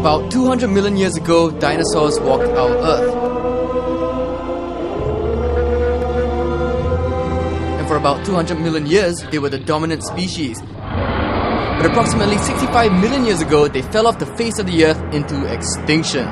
About 200 million years ago, dinosaurs walked our Earth. And for about 200 million years, they were the dominant species. But approximately 65 million years ago, they fell off the face of the Earth into extinction.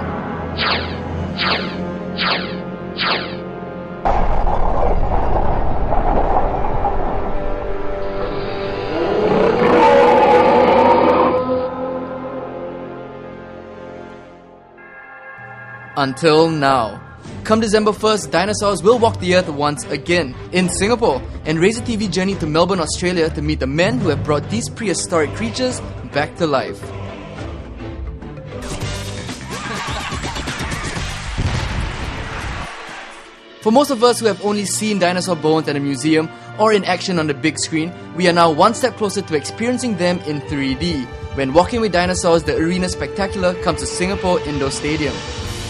Until now. Come December 1st, dinosaurs will walk the Earth once again in Singapore, and RazorTV journeyed to Melbourne, Australia to meet the men who have brought these prehistoric creatures back to life. For most of us who have only seen dinosaur bones at a museum or in action on the big screen, we are now one step closer to experiencing them in 3D. When Walking with Dinosaurs, the Arena Spectacular comes to Singapore Indoor Stadium.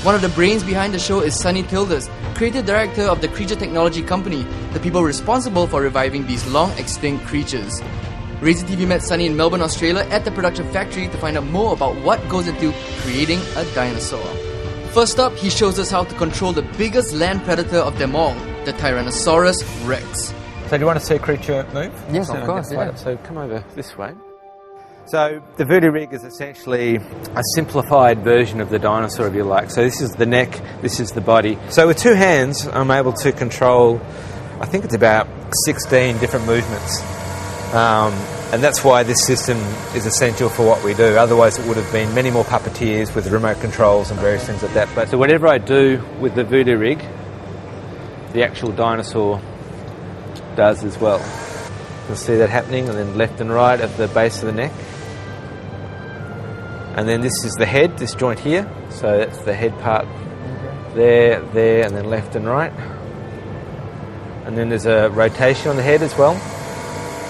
One of the brains behind the show is Sunny Tildes, creative director of the creature technology company, the people responsible for reviving these long-extinct creatures. RazorTV met Sunny in Melbourne, Australia at the production factory to find out more about what goes into creating a dinosaur. First up, he shows us how to control the biggest land predator of them all, the Tyrannosaurus Rex. So do you want to see a creature move? Yes, of course, yeah. So come over this way. So the voodoo rig is essentially a simplified version of the dinosaur, if you like. So this is the neck, this is the body. So with two hands, I'm able to control, I think it's about 16 different movements. And that's why this system is essential for what we do. Otherwise it would have been many more puppeteers with remote controls and various things like that. But so whatever I do with the voodoo rig, the actual dinosaur does as well. You can see that happening, and then left and right at the base of the neck. And then this is the head, this joint here. So that's the head part there, and then left and right. And then there's a rotation on the head as well.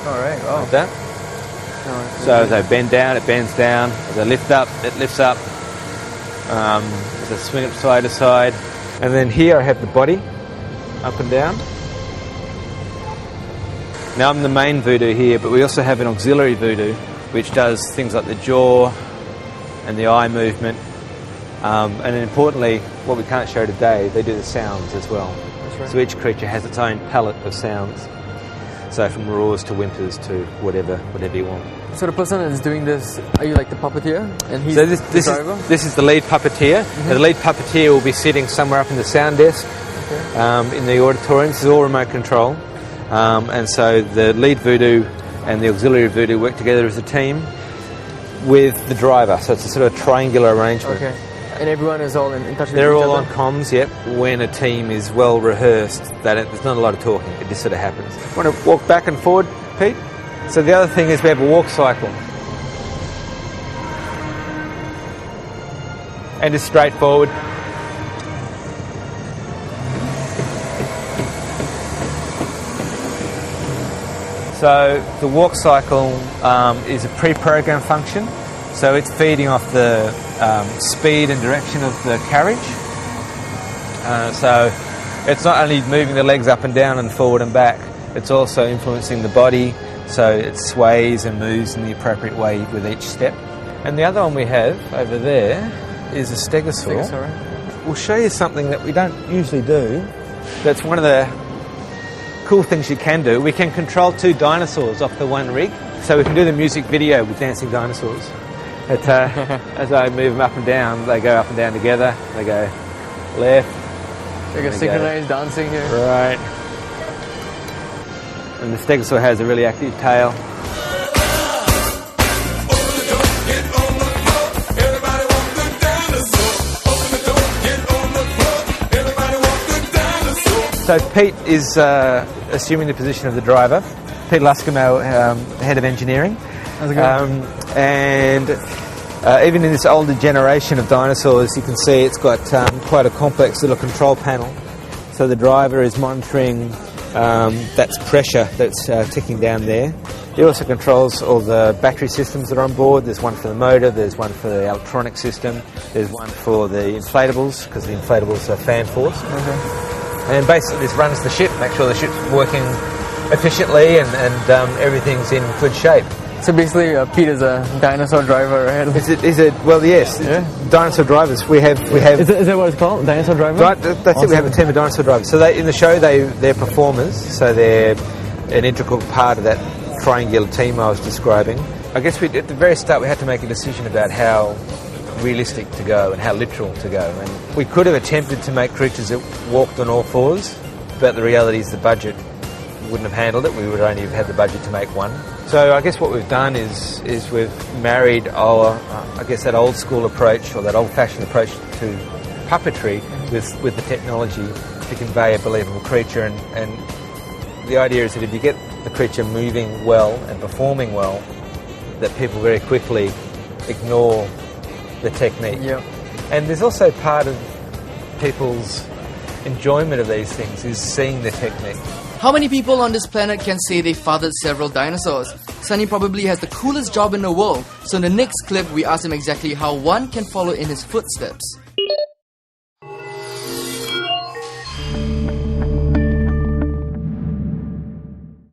Alright, wow. Like that. So as I bend down, it bends down. As I lift up, it lifts up. As I swing it side to side. And then here I have the body, up and down. Now I'm the main voodoo here, but we also have an auxiliary voodoo, which does things like the jaw and the eye movement. And importantly, what we can't show today, they do the sounds as well. That's right. So each creature has its own palette of sounds. So from roars to whimpers to whatever you want. So the person that is doing this, are you like the puppeteer? And he's so the driver? This is the lead puppeteer. Mm-hmm. The lead puppeteer will be sitting somewhere up in the sound desk, in the auditorium. This is all remote control. And so the lead voodoo and the auxiliary voodoo work together as a team with the driver. So it's a sort of triangular arrangement. Okay. And everyone is all in touch with each other? They're all on comms, yep. When a team is well rehearsed, there's not a lot of talking. It just sort of happens. Want to walk back and forward, Pete? So the other thing is we have a walk cycle. And just straight forward. So the walk cycle is a pre-programmed function. So it's feeding off the speed and direction of the carriage. So it's not only moving the legs up and down and forward and back, it's also influencing the body, so it sways and moves in the appropriate way with each step. And the other one we have over there is a stegosaur. We'll show you something that we don't usually do. That's one of the cool things you can do. We can control two dinosaurs off the one rig, so we can do the music video with dancing dinosaurs. But, as I move them up and down, they go up and down together. They go left. They go synchronized dancing here. Right. And the stegosaur has a really active tail. So Pete is assuming the position of the driver. Pete Luscombe, head of engineering. How's it going? And even in this older generation of dinosaurs, you can see it's got quite a complex little control panel. So the driver is monitoring that's pressure that's ticking down there. He also controls all the battery systems that are on board. There's one for the motor, there's one for the electronic system, there's one for the inflatables, because the inflatables are fan force. Okay. And basically this runs the ship, make sure the ship's working efficiently and everything's in good shape. So basically, Pete is a dinosaur driver, right? Is it? Well, yes. Yeah. Dinosaur drivers. We have. Is that what it's called? Dinosaur driver? That's awesome. It. We have a team of dinosaur drivers. So in the show, they're performers. So they're an integral part of that triangular team I was describing. I guess at the very start we had to make a decision about how realistic to go and how literal to go. And we could have attempted to make creatures that walked on all fours, but the reality is the budget wouldn't have handled it. We would only have had the budget to make one. So I guess what we've done is we've married that old school approach, or that old fashioned approach to puppetry with the technology to convey a believable creature. And the idea is that if you get the creature moving well and performing well, that people very quickly ignore the technique. Yeah. And there's also part of people's enjoyment of these things is seeing the technique. How many people on this planet can say they fathered several dinosaurs? Sunny probably has the coolest job in the world, so in the next clip we ask him exactly how one can follow in his footsteps.